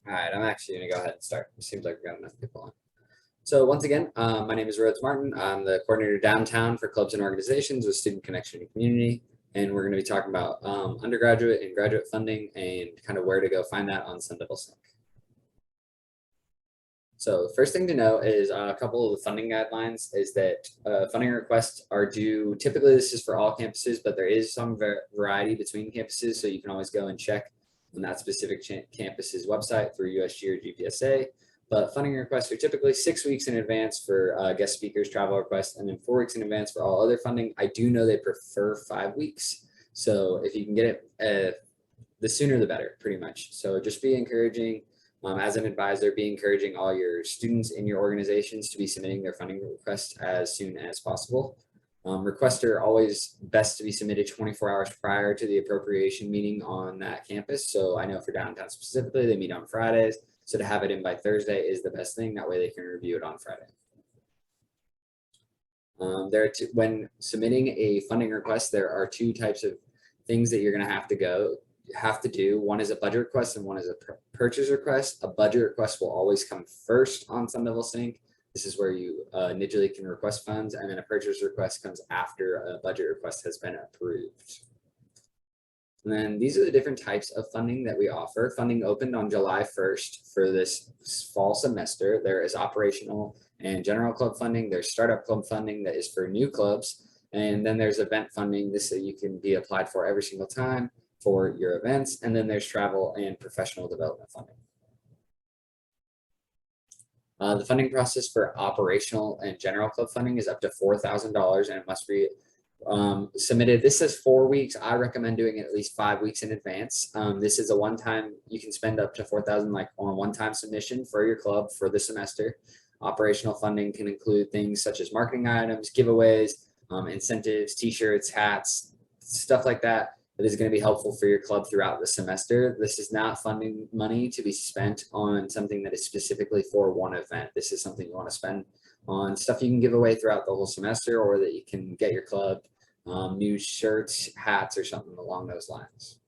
All right, I'm actually going to go ahead and start. It seems like we've got enough people on. So once again, my name is Rhodes Martin. I'm the coordinator downtown for clubs and organizations with Student Connection and Community. And we're going to be talking about undergraduate and graduate funding and kind of where to go find that on Sun Devil Sync. So the first thing to know is a couple of the funding guidelines is that funding requests are due. Typically, this is for all campuses, but there is some variety between campuses. So you can always go and check on that specific campus's website through USG or GPSA. But funding requests are typically 6 weeks in advance for guest speakers, travel requests, and then 4 weeks in advance for all other funding. I do know they prefer 5 weeks. So if you can get it, the sooner the better, pretty much. So just be encouraging. As an advisor, be encouraging all your students in your organizations to be submitting their funding requests as soon as possible. Requests are always best to be submitted 24 hours prior to the appropriation meeting on that campus. So I know for downtown specifically, they meet on Fridays. So to have it in by Thursday is the best thing. That way they can review it on Friday. When submitting a funding request, there are two types of things that you're going to have to do. One is a budget request and one is a purchase request. A budget request will always come first on Sun Devil Sync. This is where you initially can request funds, and then a purchase request comes after a budget request has been approved. And then these are the different types of funding that we offer. Funding opened on July 1st for this fall semester. There is operational and general club funding. There's startup club funding that is for new clubs. And then there's event funding. This you can be applied for every single time for your events. And then there's travel and professional development funding. The funding process for operational and general club funding is up to $4,000 and it must be submitted. This says 4 weeks. I recommend doing it at least 5 weeks in advance. This is a one-time, you can spend up to $4,000 like on a one-time submission for your club for the semester. Operational funding can include things such as marketing items, giveaways, incentives, t-shirts, hats, stuff like that. That is going to be helpful for your club throughout the semester. This is not funding money to be spent on something that is specifically for one event. This is something you want to spend on stuff you can give away throughout the whole semester, or that you can get your club new shirts, hats, or something along those lines.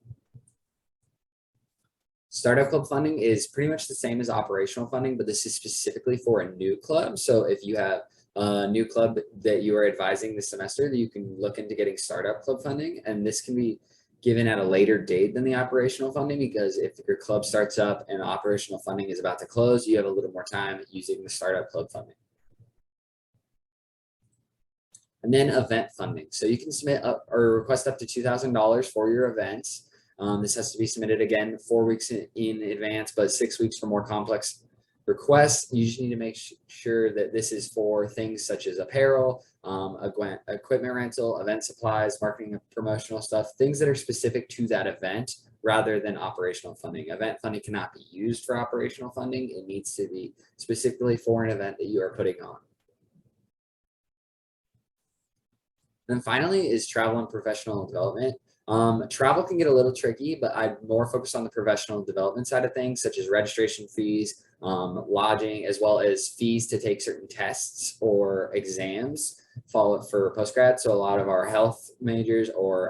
Startup club funding is pretty much the same as operational funding, but this is specifically for a new club. So if you have a new club that you are advising this semester, that you can look into getting startup club funding, and this can be given at a later date than the operational funding, because if your club starts up and operational funding is about to close, you have a little more time using the startup club funding. And then event funding. So you can submit up or request up to $2,000 for your events. This has to be submitted again 4 weeks in advance, but 6 weeks for more complex requests. You just need to make sure that this is for things such as apparel, equipment rental, event supplies, marketing and promotional stuff, things that are specific to that event rather than operational funding. Event funding cannot be used for operational funding. It needs to be specifically for an event that you are putting on. And then finally is travel and professional development. Travel can get a little tricky, but I'd more focus on the professional development side of things, such as registration fees, lodging, as well as fees to take certain tests or exams for postgrad. So a lot of our health majors or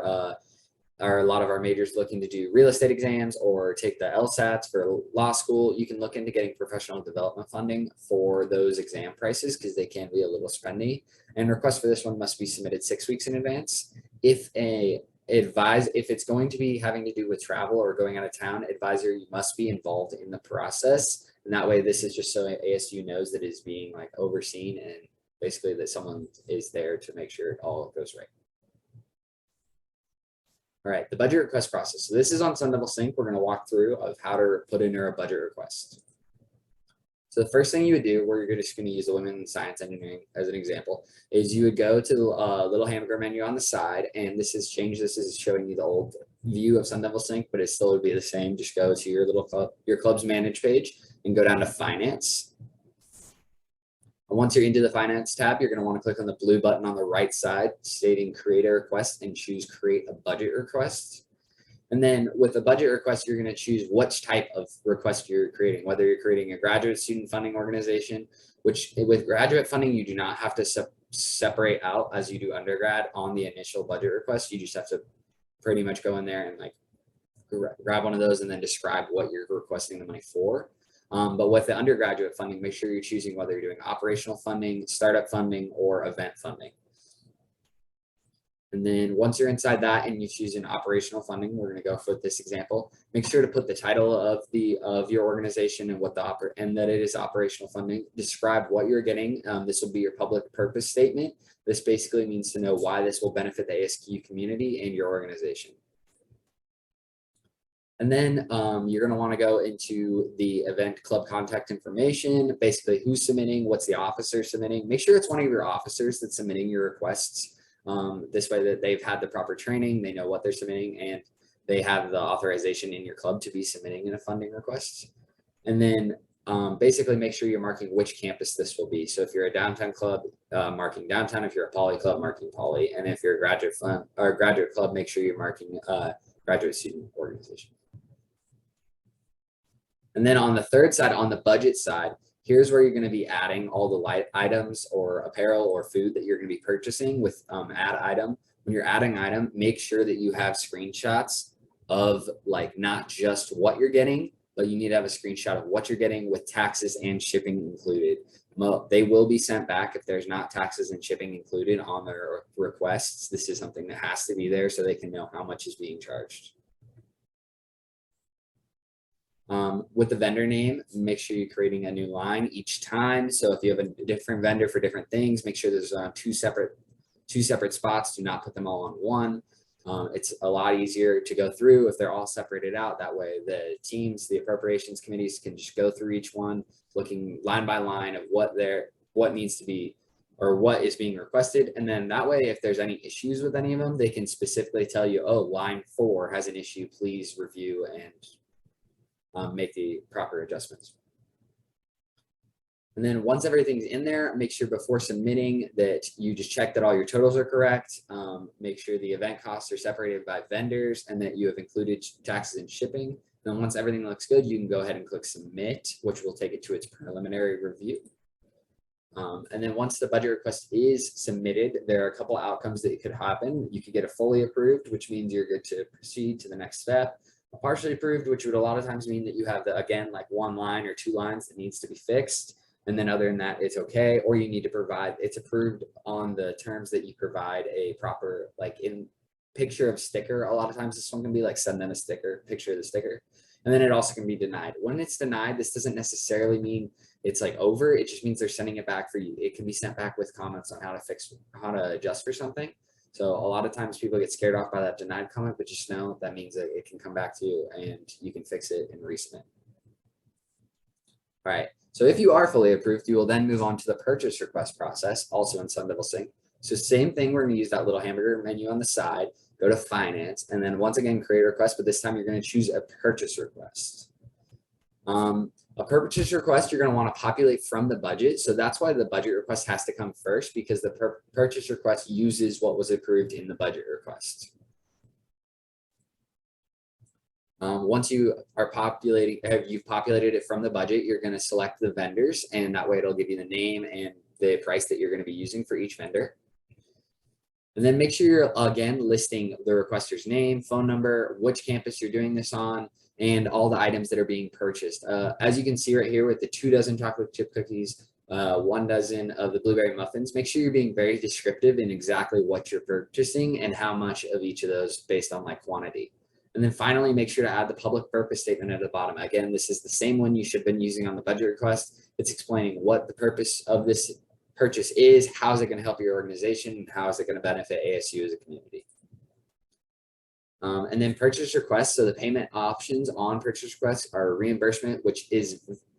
a lot of our majors looking to do real estate exams or take the LSATs for law school, you can look into getting professional development funding for those exam prices because they can be a little spendy. And requests for this one must be submitted 6 weeks in advance. If it's going to be having to do with travel or going out of town, advisor, you must be involved in the process. And that way, this is just so ASU knows that it's being like overseen and basically that someone is there to make sure it all goes right. All right, the budget request process. So this is on Sun Devil Sync. We're going to walk through of how to put in a budget request. So the first thing you would do, we're just going to use the women in science engineering as an example, is you would go to the little hamburger menu on the side, and this is changed. This is showing you the old view of Sun Devil Sync, but it still would be the same. Just go to your little club, your club's manage page, and go down to finance. And once you're into the finance tab, you're going to want to click on the blue button on the right side stating create a request and choose create a budget request. And then with a budget request, you're going to choose which type of request you're creating, whether you're creating a graduate student funding organization, which with graduate funding, you do not have to separate out as you do undergrad on the initial budget request. You just have to pretty much go in there and like grab one of those and then describe what you're requesting the money for. But with the undergraduate funding, make sure you're choosing whether you're doing operational funding, startup funding, or event funding. And then once you're inside that and you choose an operational funding, we're going to go for this example. Make sure to put the title of your organization and what and that it is operational funding. Describe what you're getting. This will be your public purpose statement. This basically means to know why this will benefit the ASQ community and your organization. And then you're going to want to go into the event club contact information, basically who's submitting, what's the officer submitting. Make sure it's one of your officers that's submitting your requests. This way that they've had the proper training, they know what they're submitting, and they have the authorization in your club to be submitting in a funding request. And then basically make sure you're marking which campus this will be. So if you're a downtown club, marking downtown. If you're a poly club, marking poly. And if you're a graduate fund or graduate club, make sure you're marking graduate student organization. And then on the third side, on the budget side, here's where you're going to be adding all the light items or apparel or food that you're going to be purchasing with add item. When you're adding item, make sure that you have screenshots of like not just what you're getting, but you need to have a screenshot of what you're getting with taxes and shipping included. They will be sent back if there's not taxes and shipping included on their requests. This is something that has to be there so they can know how much is being charged. With the vendor name, make sure you're creating a new line each time. So if you have a different vendor for different things, make sure there's two separate spots. Do not put them all on one. It's a lot easier to go through if they're all separated out. That way the teams, the appropriations committees can just go through each one, looking line by line of what needs to be or what is being requested. And then that way, if there's any issues with any of them, they can specifically tell you, oh, line 4 has an issue, please review and make the proper adjustments. And then once everything's in there, make sure before submitting that you just check that all your totals are correct. Make sure the event costs are separated by vendors and that you have included taxes and shipping. Then once everything looks good, you can go ahead and click submit, which will take it to its preliminary review. And then once the budget request is submitted, there are a couple of outcomes that could happen. You could get a fully approved, which means you're good to proceed to the next step. Partially approved, which would a lot of times mean that you have again like 1 line or 2 lines that needs to be fixed, and then other than that it's okay. Or you need to provide, it's approved on the terms that you provide a proper like in picture of sticker. A lot of times this one can be like send them a sticker, picture of the sticker, and then it also can be denied. When it's denied, this doesn't necessarily mean it's like over. It just means they're sending it back for you. It can be sent back with comments on how to adjust for something. So a lot of times people get scared off by that denied comment, but just know that means that it can come back to you and you can fix it and resubmit. All right, so if you are fully approved, you will then move on to the purchase request process, also in Sun Devil Sync. So same thing, we're gonna use that little hamburger menu on the side, go to finance, and then once again, create a request, but this time you're gonna choose a purchase request. A purchase request, you're going to want to populate from the budget. So that's why the budget request has to come first, because the purchase request uses what was approved in the budget request. Once you are you've populated it from the budget, you're going to select the vendors, and that way it'll give you the name and the price that you're going to be using for each vendor. And then make sure you're again listing the requester's name, phone number, which campus you're doing this on, and all the items that are being purchased. As you can see right here with the 2 dozen chocolate chip cookies, 1 dozen of the blueberry muffins, make sure you're being very descriptive in exactly what you're purchasing and how much of each of those based on like quantity. And then finally, make sure to add the public purpose statement at the bottom. Again, this is the same one you should have been using on the budget request. It's explaining what the purpose of this purchase is, how is it going to help your organization, and how is it going to benefit ASU as a community. And then purchase requests. So the payment options on purchase requests are reimbursement, which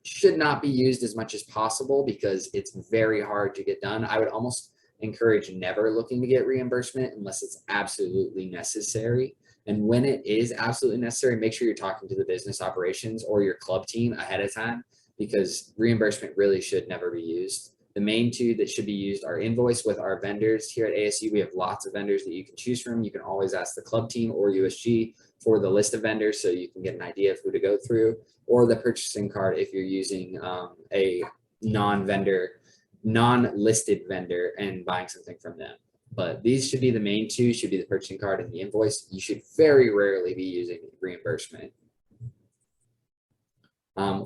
should not be used as much as possible because it's very hard to get done. I would almost encourage never looking to get reimbursement unless it's absolutely necessary. And when it is absolutely necessary, make sure you're talking to the business operations or your club team ahead of time, because reimbursement really should never be used. The main 2 that should be used are invoice with our vendors. Here at ASU, we have lots of vendors that you can choose from. You can always ask the club team or USG for the list of vendors so you can get an idea of who to go through, or the purchasing card if you're using a non-listed vendor and buying something from them. But these should be the main two, should be the purchasing card and the invoice. You should very rarely be using reimbursement.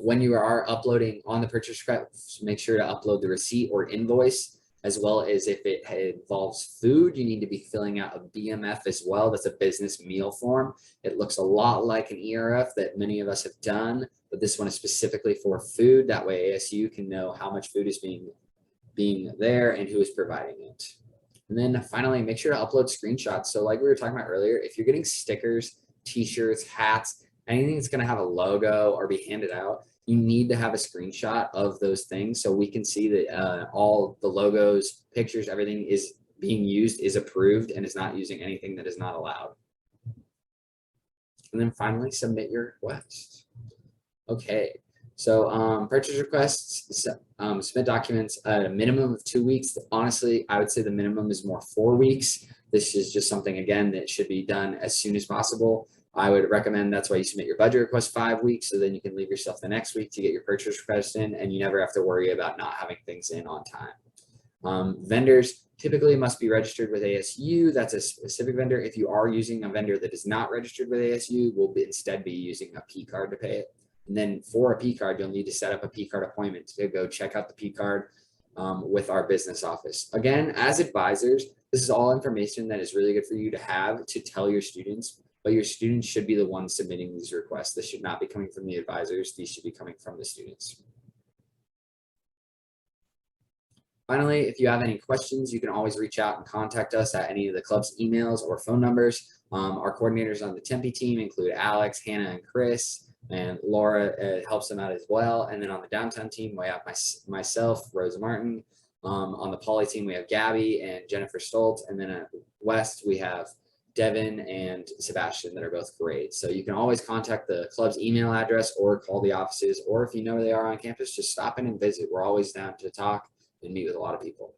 When you are uploading on the purchase request, make sure to upload the receipt or invoice, as well as if it involves food, you need to be filling out a BMF as well. That's a business meal form. It looks a lot like an ERF that many of us have done, but this one is specifically for food. That way ASU can know how much food is being there and who is providing it. And then finally, make sure to upload screenshots. So like we were talking about earlier, if you're getting stickers, t-shirts, hats, anything that's going to have a logo or be handed out, you need to have a screenshot of those things so we can see that all the logos, pictures, everything is being used, is approved, and is not using anything that is not allowed. And then finally, submit your request. Okay, so purchase requests, submit documents at a minimum of 2 weeks. Honestly, I would say the minimum is more 4 weeks. This is just something, again, that should be done as soon as possible. I would recommend that's why you submit your budget request 5 weeks, so then you can leave yourself the next week to get your purchase request in, and you never have to worry about not having things in on time. Vendors typically must be registered with ASU. That's a specific vendor. If you are using a vendor that is not registered with ASU, we'll instead be using a P card to pay it. And then for a P card, you'll need to set up a P card appointment to go check out the P card with our business office. Again, as advisors, this is all information that is really good for you to have to tell your students, but your students should be the ones submitting these requests. This should not be coming from the advisors. These should be coming from the students. Finally, if you have any questions, you can always reach out and contact us at any of the club's emails or phone numbers. Our coordinators on the Tempe team include Alex, Hannah, and Chris, and Laura helps them out as well. And then on the downtown team, we have myself, Rhodes Martin. On the poly team, we have Gabby and Jennifer Stoltz. And then at West, we have Devin and Sebastian that are both great. So you can always contact the club's email address or call the offices, or if you know where they are on campus, just stop in and visit. We're always down to talk and meet with a lot of people.